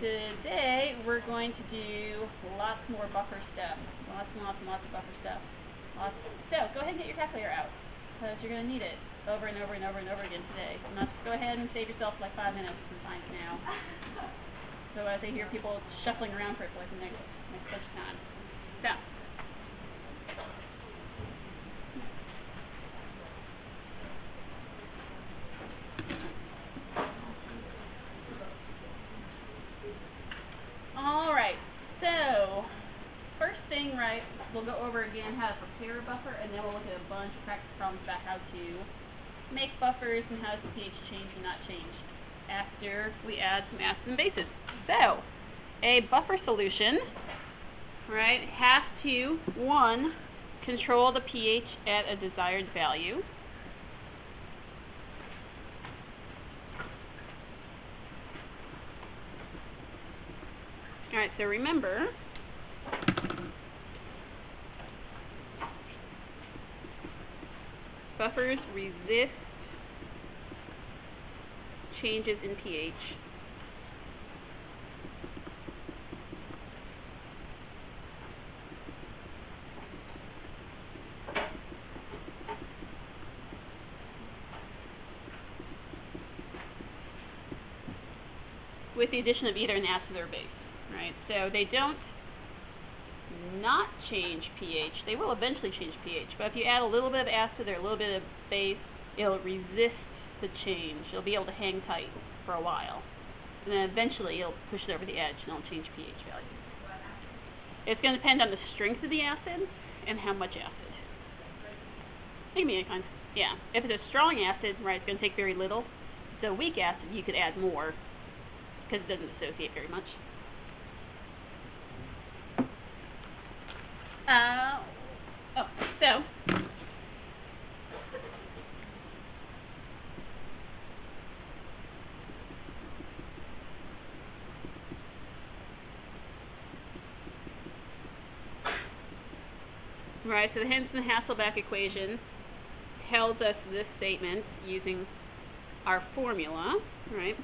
today we're going to do lots more buffer stuff. Lots and lots and lots of buffer stuff. So go ahead and get your calculator out, because you're going to need it over and over and over and over again today. And let's go ahead and save yourself like 5 minutes and find it now. So as I hear people shuffling around for it for like the next bunch of time. So. Alright, so first thing, right, we'll go over again how to prepare a buffer, and then we'll look at a bunch of practice problems about how to make buffers and how does the pH change and not change after we add some acids and bases. So, a buffer solution, right, has to, 1, control the pH at a desired value. Alright, so remember, buffers resist changes in pH. With the addition of either an acid or a base. Right, so they don't not change pH. They will eventually change pH, but if you add a little bit of acid or a little bit of base, it'll resist the change. It'll be able to hang tight for a while, and then eventually it'll push it over the edge and it'll change pH value. It's going to depend on the strength of the acid and how much acid. It can be any kind. Yeah, if it's a strong acid, right, it's going to take very little. If it's a weak acid, you could add more because it doesn't associate very much. Right, so the Henson-Hasselbalch equation tells us this statement using our formula, right?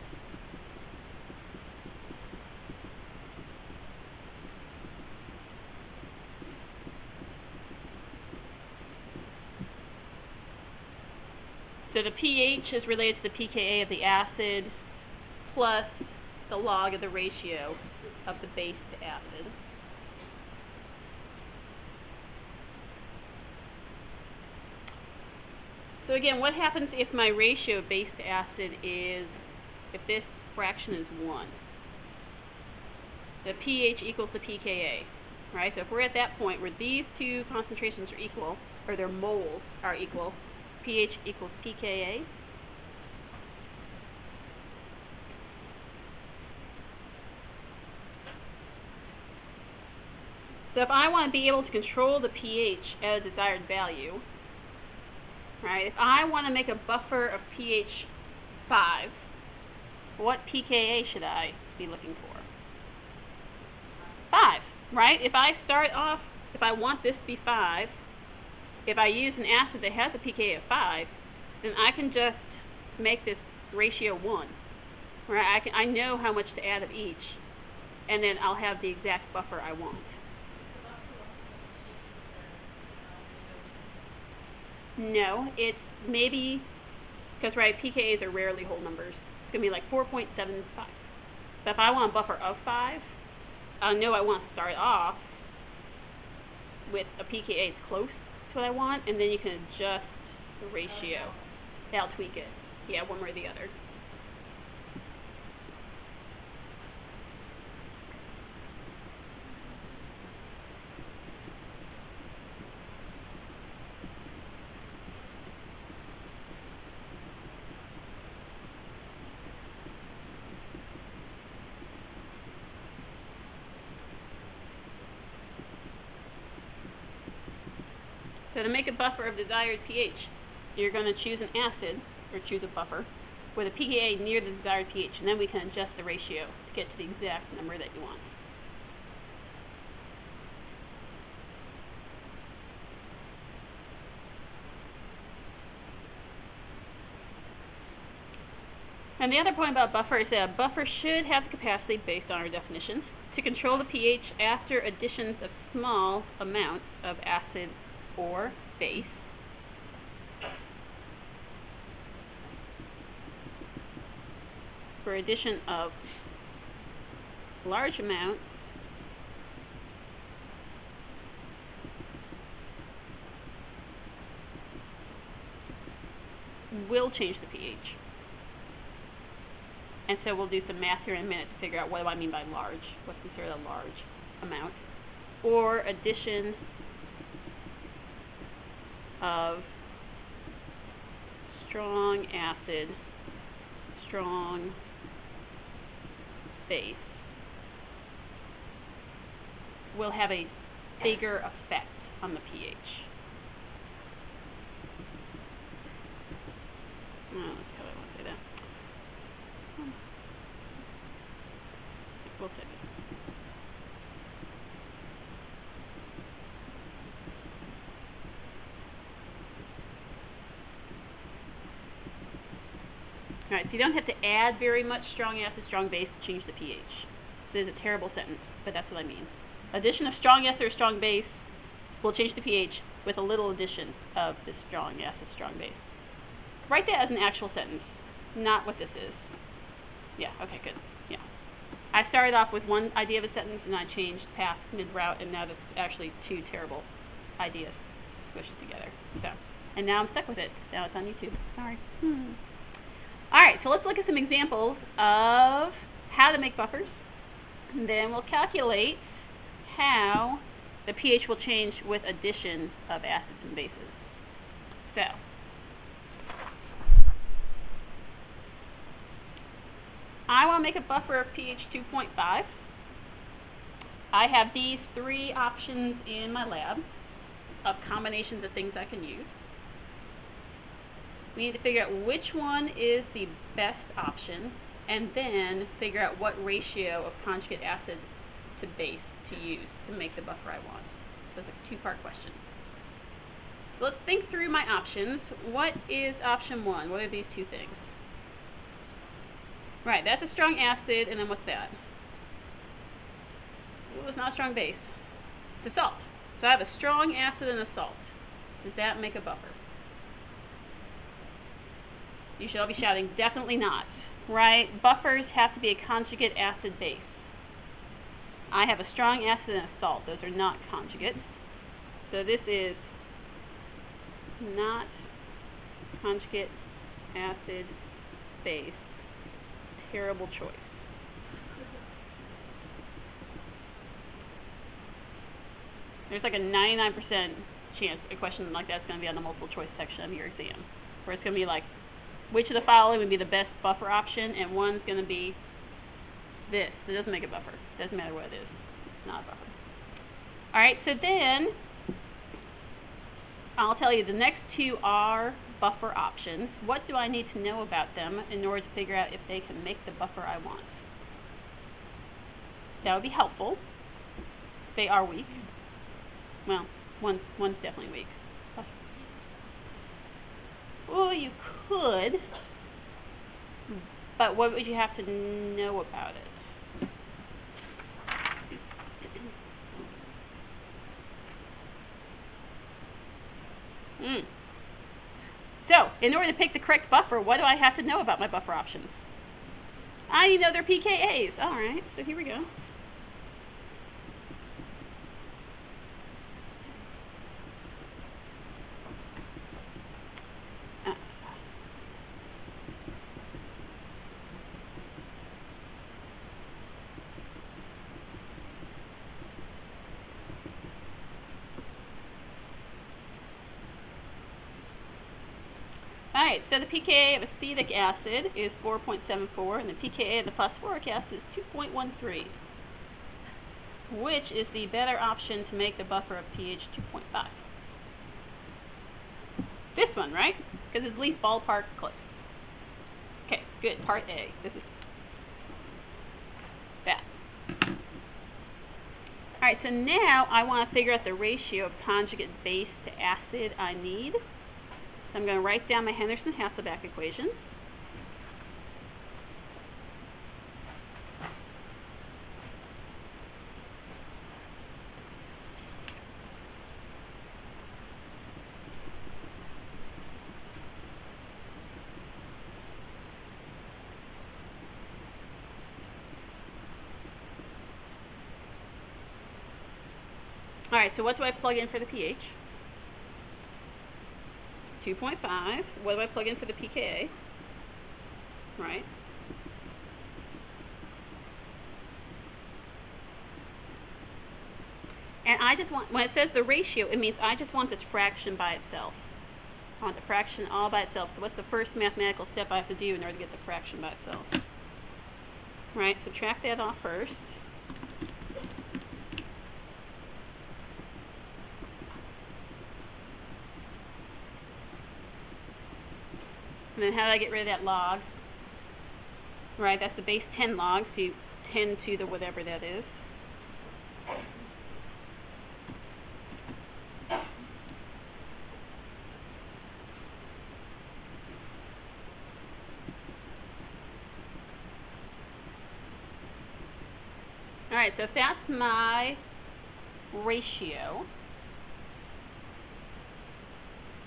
So the pH is related to the pKa of the acid plus the log of the ratio of the base to acid. So again, what happens if my ratio of base to acid is, if this fraction is 1? The pH equals the pKa, right? So if we're at that point where these two concentrations are equal, or their moles are equal, pH equals pKa. So if I want to be able to control the pH at a desired value, right, if I want to make a buffer of pH 5, what pKa should I be looking for? 5, right? If I start off, if I want this to be 5, if I use an acid that has a pKa of 5, then I can just make this ratio 1. Right? I know how much to add of each, and then I'll have the exact buffer I want. No, it's maybe, because right, pKa's are rarely whole numbers. It's going to be like 4.75. But if I want a buffer of 5, I know I want to start off with a pKa that's close to what I want, and then you can adjust the ratio. That'll tweak it. Yeah, one way or the other. So to make a buffer of desired pH, you're going to choose an acid, or choose a buffer, with a pKa near the desired pH, and then we can adjust the ratio to get to the exact number that you want. And the other point about buffer is that a buffer should have the capacity, based on our definitions, to control the pH after additions of small amounts of acid or base. For addition of large amounts will change the pH. And so we'll do some math here in a minute to figure out what do I mean by large, what's considered a large amount. Or addition of strong acid, strong base will have a bigger effect on the pH. Let's see how I want to say that. We'll say this. Alright, so you don't have to add very much strong acid, strong base to change the pH. This is a terrible sentence, but that's what I mean. Addition of strong acid or strong base will change the pH with a little addition of this strong acid, strong base. Write that as an actual sentence, not what this is. Yeah, okay, good. Yeah. I started off with one idea of a sentence and I changed past mid-route, and now that's actually two terrible ideas squished together. So, and now I'm stuck with it. Now it's on YouTube. Sorry. Alright, so let's look at some examples of how to make buffers. And then we'll calculate how the pH will change with addition of acids and bases. So, I want to make a buffer of pH 2.5. I have these three options in my lab of combinations of things I can use. We need to figure out which one is the best option, and then figure out what ratio of conjugate acid to base to use to make the buffer I want. So it's a two-part question. So let's think through my options. What is option one? What are these two things? Right, that's a strong acid, and then what's that? Ooh, it's not a strong base. It's a salt. So I have a strong acid and a salt. Does that make a buffer? You should all be shouting, definitely not. Right? Buffers have to be a conjugate acid base. I have a strong acid and a salt. Those are not conjugates. So this is not conjugate acid base. Terrible choice. There's like a 99% chance a question like that's going to be on the multiple choice section of your exam, where it's going to be like, which of the following would be the best buffer option, and one's going to be this. It doesn't make a buffer. It doesn't matter what it is. It's not a buffer. Alright, so then I'll tell you the next two are buffer options. What do I need to know about them in order to figure out if they can make the buffer I want? That would be helpful. They are weak. Well, one's definitely weak. Well, you could, but what would you have to know about it? So, in order to pick the correct buffer, what do I have to know about my buffer options? I need to know their pKa's. Alright, so here we go. Alright, so the pKa of acetic acid is 4.74, and the pKa of the phosphoric acid is 2.13. Which is the better option to make the buffer of pH 2.5? This one, right? Because it's at least ballpark close. Okay, good. Part A. This is that. Alright, so now I want to figure out the ratio of conjugate base to acid I need. So I'm going to write down my Henderson-Hasselbalch equation. Alright, so what do I plug in for the pH? 2.5. What do I plug in for the pKa? Right. And I just want, when it says the ratio, it means I just want this fraction by itself. I want the fraction all by itself. So what's the first mathematical step I have to do in order to get the fraction by itself? Right, subtract that off first. And then how do I get rid of that log? Right, that's the base 10 log, so you 10 to the whatever that is. Alright, so if that's my ratio,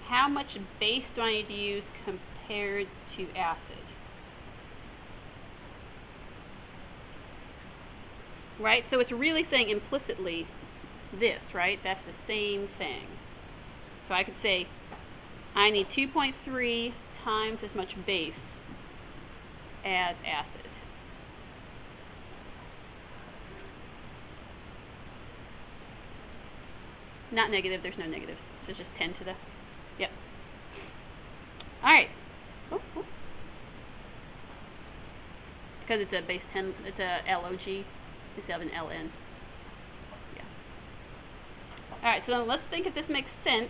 how much base do I need to use compared to acid? Right, so it's really saying implicitly this, right? That's the same thing. So I could say I need 2.3 times as much base as acid. Not negative, there's no negatives. So it's just 10 to the, yep. Alright. Because it's a base 10, it's a LOG instead of an LN. Yeah. Alright, so let's think if this makes sense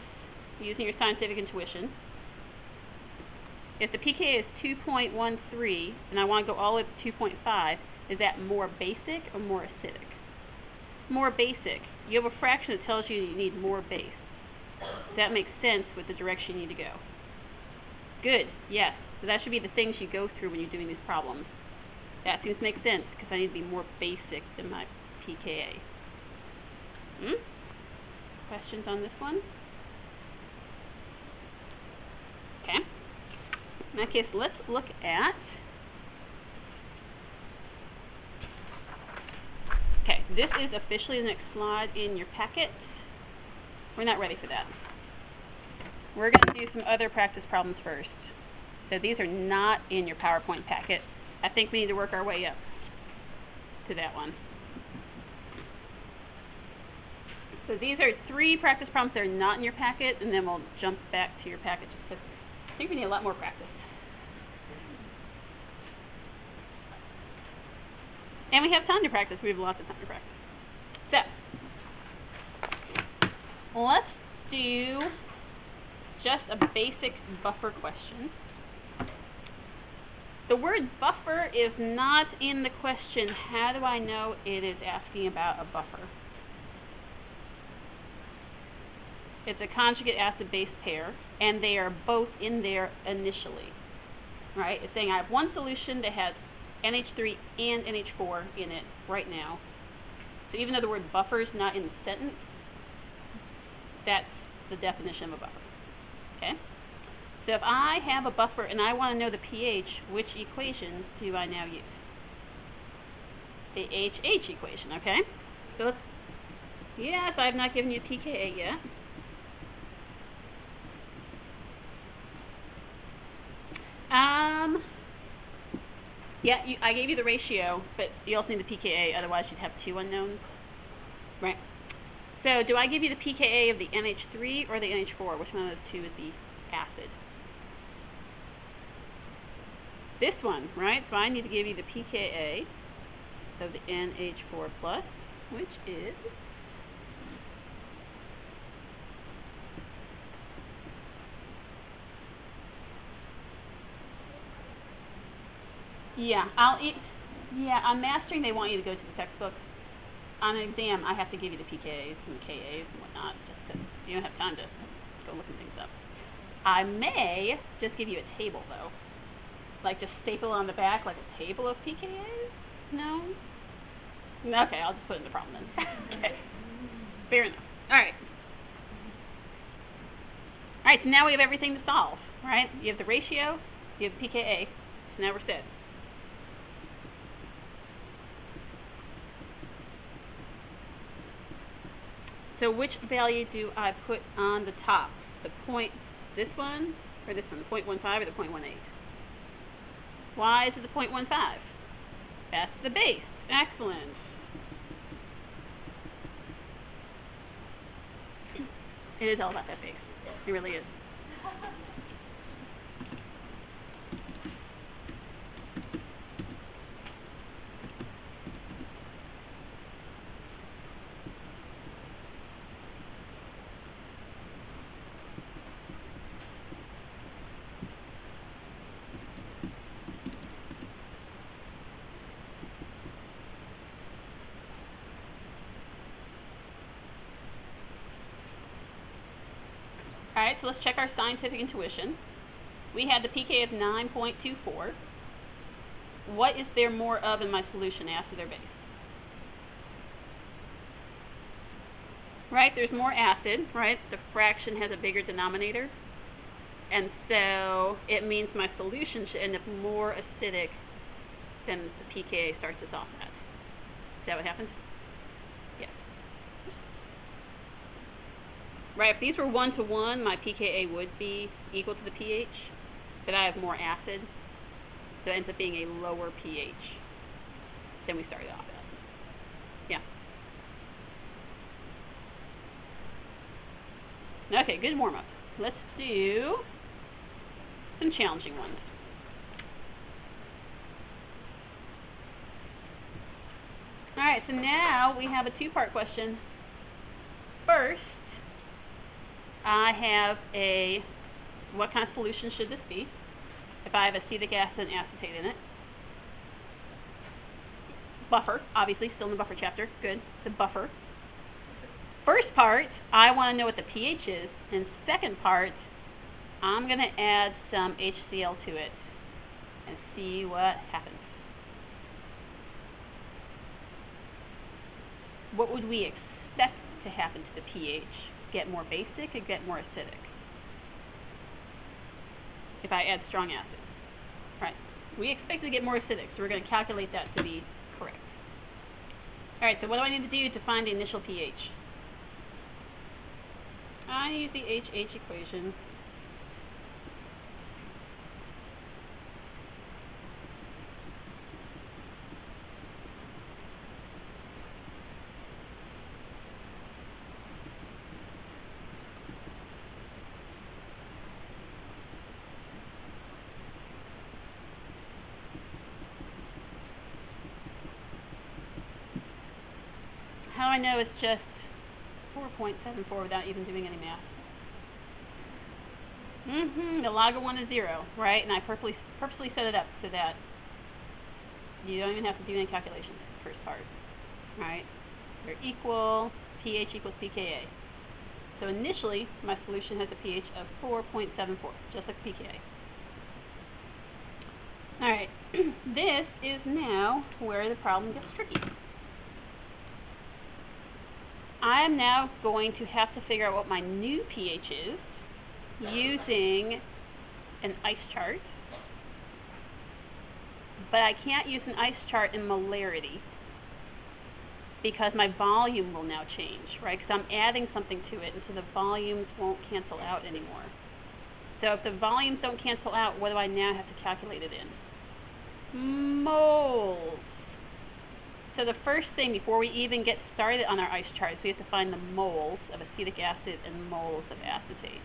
using your scientific intuition. If the pKa is 2.13 and I want to go all the way up to 2.5, is that more basic or more acidic? More basic. You have a fraction that tells you need more base. That makes sense with the direction you need to go. Good, yes. So that should be the things you go through when you're doing these problems. That seems to make sense because I need to be more basic than my pKa. Questions on this one? Okay. In that case, let's look at... Okay, this is officially the next slide in your packet. We're not ready for that. We're going to do some other practice problems first. So these are not in your PowerPoint packet. I think we need to work our way up to that one. So these are 3 practice problems that are not in your packet, and then we'll jump back to your packet just because I think we need a lot more practice. And we have time to practice. We have lots of time to practice. So, let's do just a basic buffer question. The word buffer is not in the question. How do I know it is asking about a buffer? It's a conjugate acid-base pair, and they are both in there initially. Right? It's saying I have one solution that has NH3 and NH4 in it right now. So even though the word buffer is not in the sentence, that's the definition of a buffer. Okay? So if I have a buffer and I want to know the pH, which equation do I now use? The HH equation, okay? So let's, yes, I have not given you pKa yet. Yeah, I gave you the ratio, but you also need the pKa, otherwise you'd have 2 unknowns. Right. So do I give you the pKa of the NH3 or the NH4? Which one of those two is the acid? This one, right? So I need to give you the pKa of the NH4+, which is... on mastering they want you to go to the textbooks. On an exam, I have to give you the pKa's and the Ka's and whatnot, just because you don't have time to go looking things up. I may just give you a table, though. Like, just staple on the back, like a table of pKa's? No? Okay, I'll just put it in the problem then. Okay. Fair enough. Alright. Alright, so now we have everything to solve, right? You have the ratio, you have the pKa, so now we're set. So which value do I put on the top? The point, this one, or this one, the 0.15 or the 0.18? Why is it the 0.15? That's the base. Excellent. It is all about that base. It really is. Alright, so let's check our scientific intuition. We had the pK of 9.24. What is there more of in my solution, acid or base? Right, there's more acid, right? The fraction has a bigger denominator. And so it means my solution should end up more acidic than the pKa starts us off at. Is that what happens? Yes. Right, if these were 1-to-1, my pKa would be equal to the pH, but I have more acid, so it ends up being a lower pH than we started off at. Yeah. Okay, good warm-up. Let's do some challenging ones. Alright, so now we have a two-part question. First, I have a, what kind of solution should this be? If I have acetic acid and acetate in it. Buffer, obviously, still in the buffer chapter. Good, it's a buffer. First part, I want to know what the pH is. And second part, I'm going to add some HCl to it and see what happens. What would we expect to happen to the pH? Get more basic or get more acidic? If I add strong acid. Right. We expect to get more acidic, so we're going to calculate that to be correct. Alright, so what do I need to do to find the initial pH? I use the HH equation. How do I know it's just 4.74 without even doing any math? The log of 1 is 0, right? And I purposely set it up so that you don't even have to do any calculations for the first part. Alright? They're equal, pH equals pKa. So initially, my solution has a pH of 4.74, just like pKa. Alright, this is now where the problem gets tricky. I am now going to have to figure out what my new pH is using an ice chart. But I can't use an ice chart in molarity because my volume will now change, right? Because I'm adding something to it, and so the volumes won't cancel out anymore. So if the volumes don't cancel out, what do I now have to calculate it in? Moles. So the first thing, before we even get started on our ice charts, we have to find the moles of acetic acid and moles of acetate.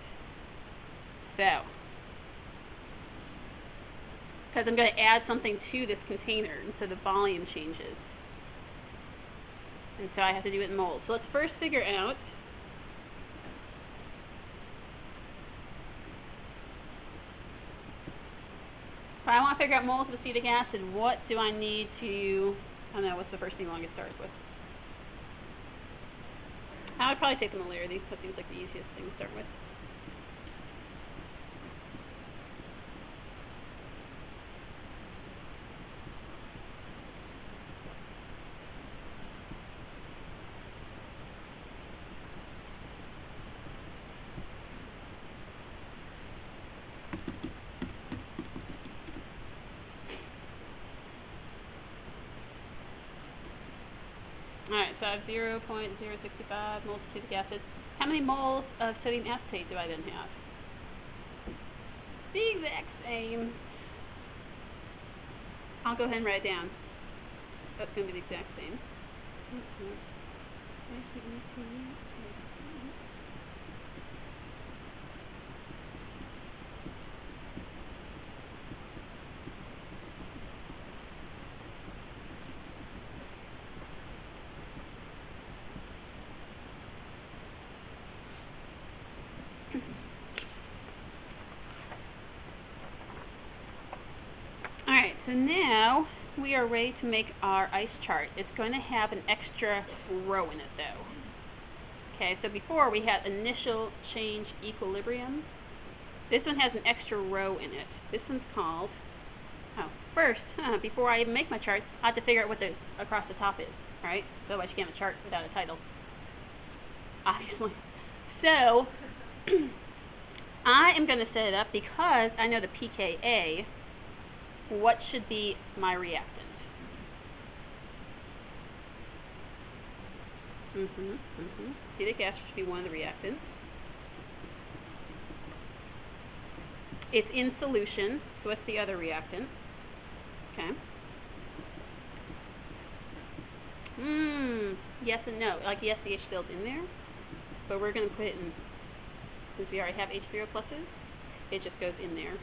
So, because I'm going to add something to this container, and so the volume changes. And so I have to do it in moles. So let's first figure out if I want to figure out moles of acetic acid, what do I need to, I don't know, what's the first thing I want to get started with? I would probably take the molarity. That seems like the easiest thing to start with. Alright, so I have 0.065 moles of acetic acid. How many moles of sodium acetate do I then have? The exact same. I'll go ahead and write it down. That's going to be the exact same. Alright, so now we are ready to make our ice chart. It's going to have an extra row in it though. Okay, so before we had initial change equilibrium. This one has an extra row in it. This one's called, first, before I even make my charts, I have to figure out what the across the top is, right? So otherwise you can't have a chart without a title, obviously. So, I am going to set it up because I know the pKa. What should be my reactant? Acetic acid should be one of the reactants. It's in solution, so what's the other reactant? Okay. Yes and no. Like, yes, the H still is in there, but we're going to put it in, since we already have H3O pluses, it just goes in there.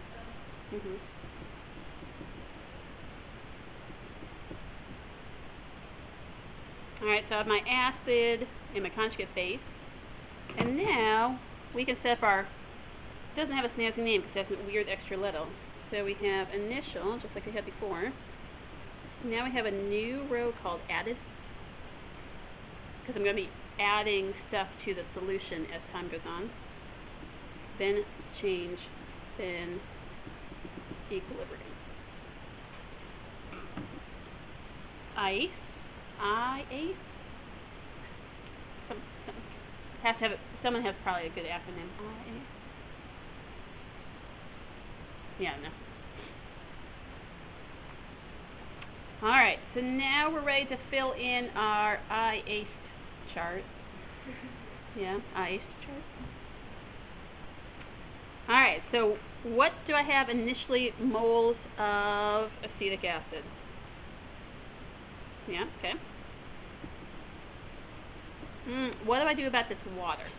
Alright, so I have my acid and my conjugate base. And now we can set up our, it doesn't have a snazzy name because it has a weird extra letter. So we have initial, just like we had before. Now we have a new row called added, because I'm going to be adding stuff to the solution as time goes on. Then change, then equilibrium. IACE. Has to have someone has probably a good acronym. IACE. Yeah, no. Alright, so now we're ready to fill in our IACE chart. Yeah, IACE chart. Alright, so what do I have initially moles of acetic acid? Yeah, okay. What do I do about this water?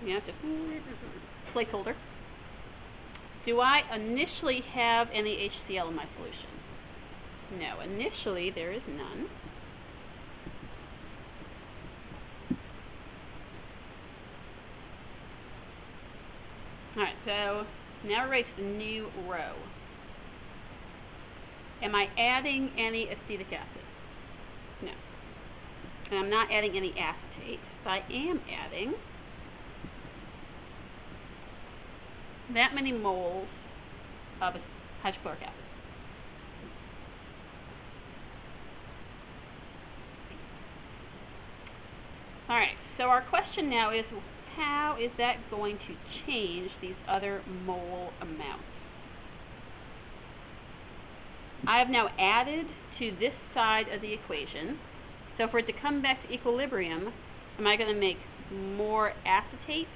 Yeah, just placeholder. Do I initially have any HCl in my solution? No, initially there is none. Alright, so now we're ready for the new row. Am I adding any acetic acid? No. And I'm not adding any acetate, but I am adding that many moles of hydrochloric acid. Alright, so our question now is, how is that going to change these other mole amounts? I have now added to this side of the equation. So for it to come back to equilibrium, am I going to make more acetate,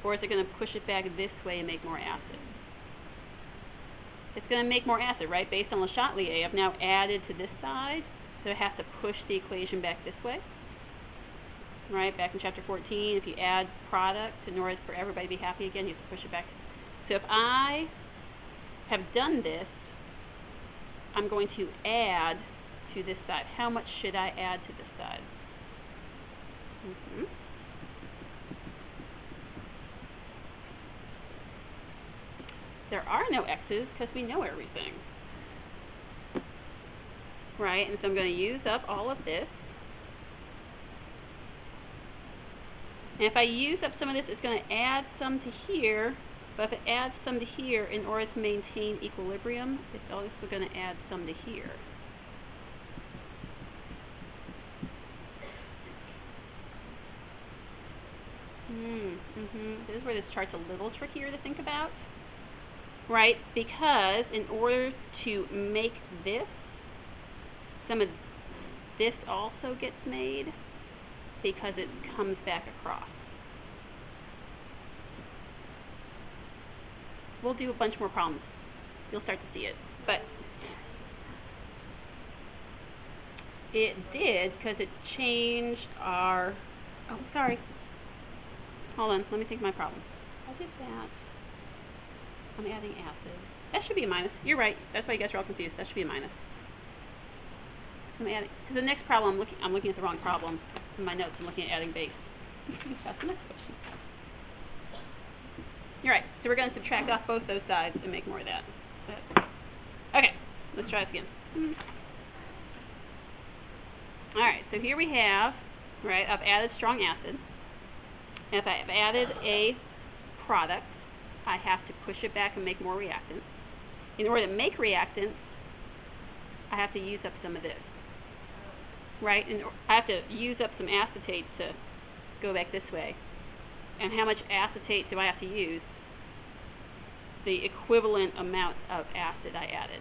or is it going to push it back this way and make more acid? It's going to make more acid, right? Based on Le Chatelier, I've now added to this side, so it has to push the equation back this way. Right, back in chapter 14, if you add product in order for everybody to be happy again, you have to push it back. So if I have done this, I'm going to add to this side. How much should I add to this side? There are no x's because we know everything. Right, and so I'm going to use up all of this. And if I use up some of this, it's going to add some to here. But if it adds some to here, in order to maintain equilibrium, it's also going to add some to here. This is where this chart's a little trickier to think about. Right? Because in order to make this, some of this also gets made because it comes back across. We'll do a bunch more problems. You'll start to see it. But it did because it changed our... Oh, sorry. Hold on. Let me think of my problem. I did that. I'm adding acid. That should be a minus. You're right. That's why you guys are all confused. That should be a minus. I'm adding... Because the next problem, I'm looking at the wrong problem in my notes. I'm looking at adding base. That's the next question. You're right. So we're going to subtract off both those sides and make more of that. Okay. Let's try this again. Alright, so here we have, right, I've added strong acid. And if I've added a product, I have to push it back and make more reactant. In order to make reactant, I have to use up some of this. Right? And I have to use up some acetate to go back this way. And how much acetate do I have to use? The equivalent amount of acid I added.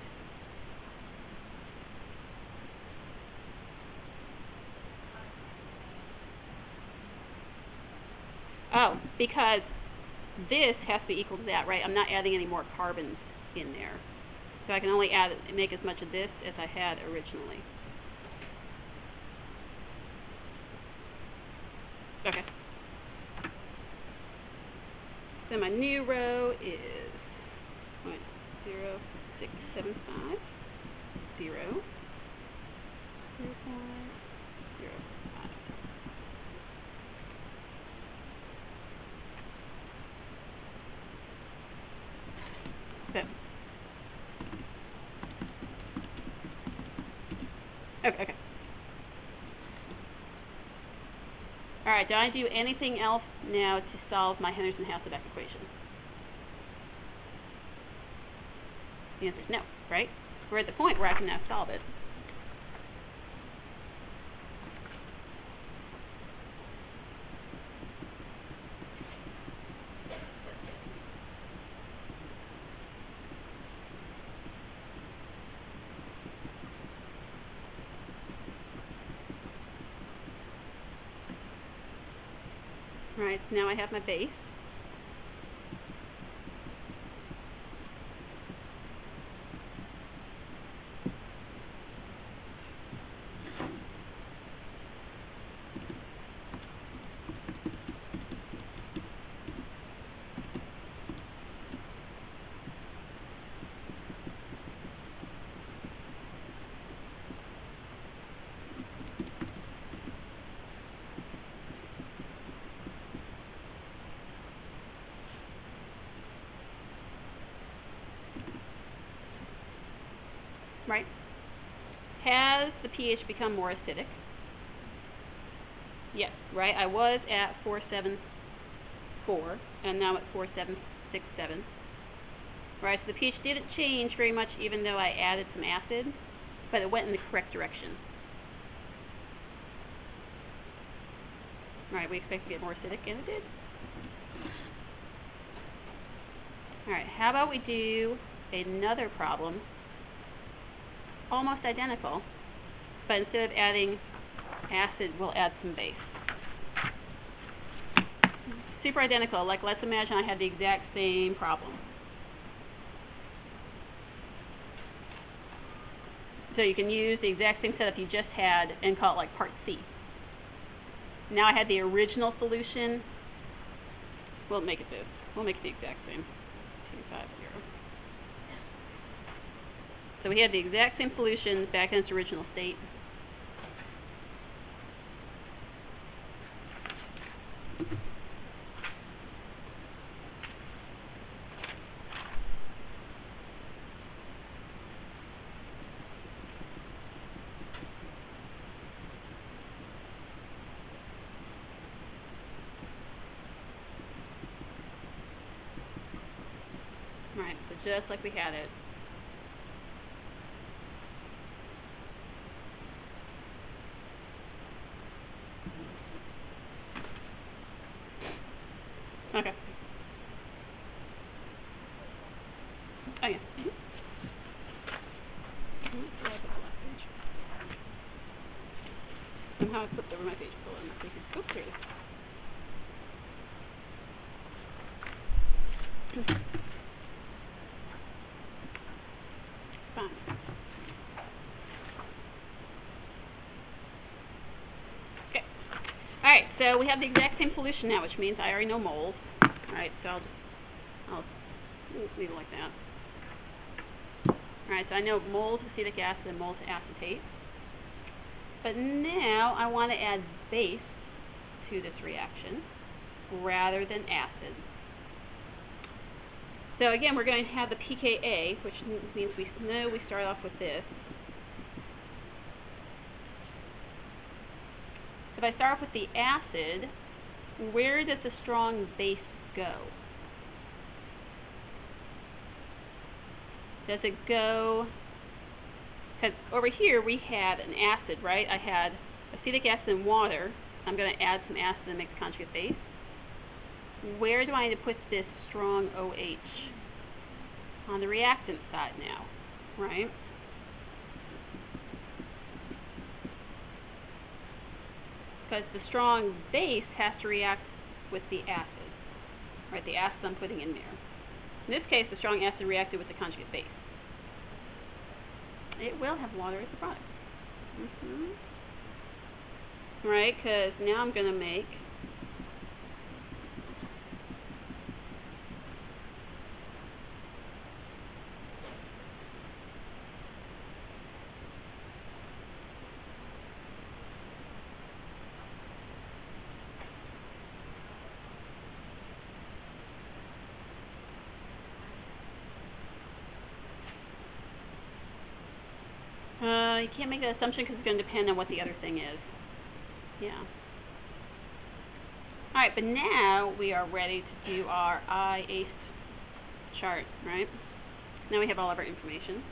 Oh, because this has to be equal to that, right? I'm not adding any more carbons in there. So I can only make as much of this as I had originally. Okay. So my new row is 0.0675, 0, 0.05. Okay. Alright, do I do anything else now to solve my Henderson-Hasselbalch equation? The answer is no, right? We're at the point where I can now solve it. Alright, so now I have my base. Right? Has the pH become more acidic? Yes, right? I was at 474, and now at 4767. Right, so the pH didn't change very much even though I added some acid, but it went in the correct direction. Right, we expect to get more acidic, and it did. Alright, how about we do another problem, almost identical, but instead of adding acid, we'll add some base. Super identical, like let's imagine I had the exact same problem. So you can use the exact same setup you just had and call it like part C. Now I had the original solution. We'll make it this. We'll make it the exact same. 250. So we had the exact same solution back in its original state. Right, so just like we had it. Okay. Oh, yeah. page full enough. We can go through. Fine. Okay. Alright, so we have the exact same solution now, which means I already know moles. Alright, so I'll leave it like that. Alright, so I know moles of acetic acid and moles of acetate. But now I want to add base to this reaction rather than acid. So again, we're going to have the pKa, which means we know we start off with this. If I start off with the acid, where does the strong base go? Does it go, because over here we had an acid, right? I had acetic acid and water. I'm going to add some acid and mix conjugate base. Where do I need to put this strong OH? On the reactant side now, right? Because the strong base has to react with the acid, right? The acid I'm putting in there. In this case, the strong acid reacted with the conjugate base. It will have water as the product. Right, because now I'm going to make you can't make that assumption because it's going to depend on what the other thing is. Yeah. Alright, but now we are ready to do our IACE chart, right? Now we have all of our information.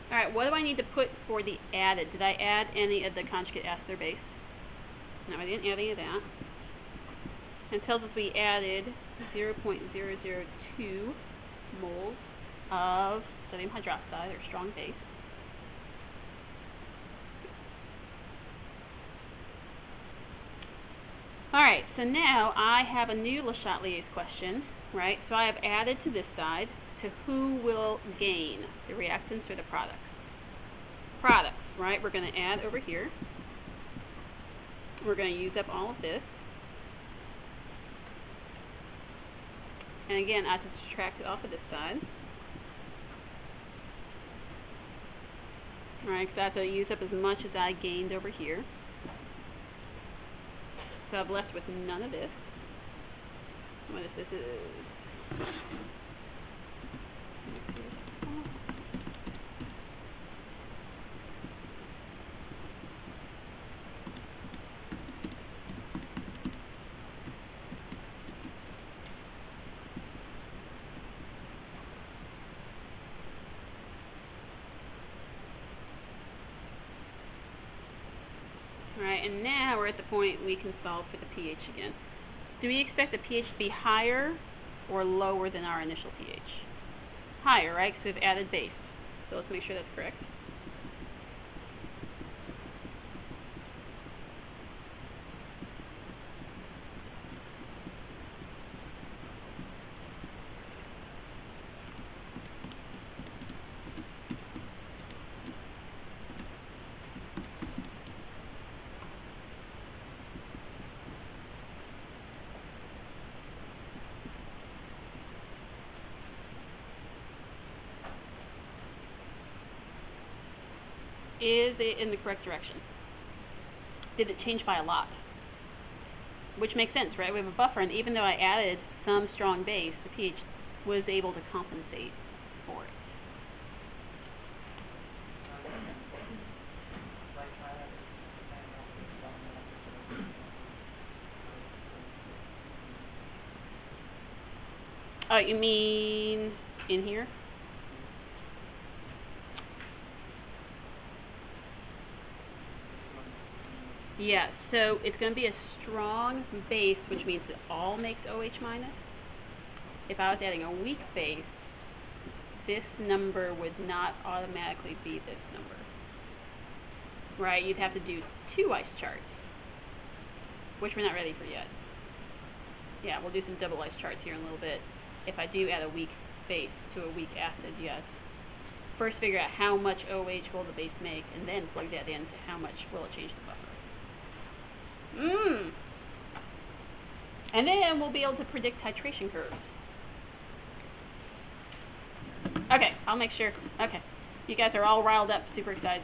Alright, what do I need to put for the added? Did I add any of the conjugate acid or base? No, I didn't add any of that. It tells us we added 0.002 moles of sodium hydroxide, or strong base. Alright, so now I have a new Le Chatelier's question, right? So I have added to this side to who will gain, the reactants or the products? Products, right? We're going to add over here. We're going to use up all of this. And again, I have to subtract it off of this side. Alright, because I have to use up as much as I gained over here. So I'm left with none of this. What is this? Alright, and now we're at the point we can solve for the pH again. Do we expect the pH to be higher or lower than our initial pH? Higher, right? Because we've added base. So let's make sure that's correct. Is it in the correct direction? Did it change by a lot? Which makes sense, right? We have a buffer, and even though I added some strong base, the pH was able to compensate for it. Oh, you mean in here? Yeah, so it's going to be a strong base, which means it all makes OH minus. if I was adding a weak base, this number would not automatically be this number. Right? You'd have to do 2 ice charts, which we're not ready for yet. Yeah, we'll do some double ice charts here in a little bit. If I do add a weak base to a weak acid, yes. First figure out how much OH will the base make, and then plug that into how much will it change the buffer. And then we'll be able to predict titration curves. Okay, I'll make sure. Okay, you guys are all riled up, super excited.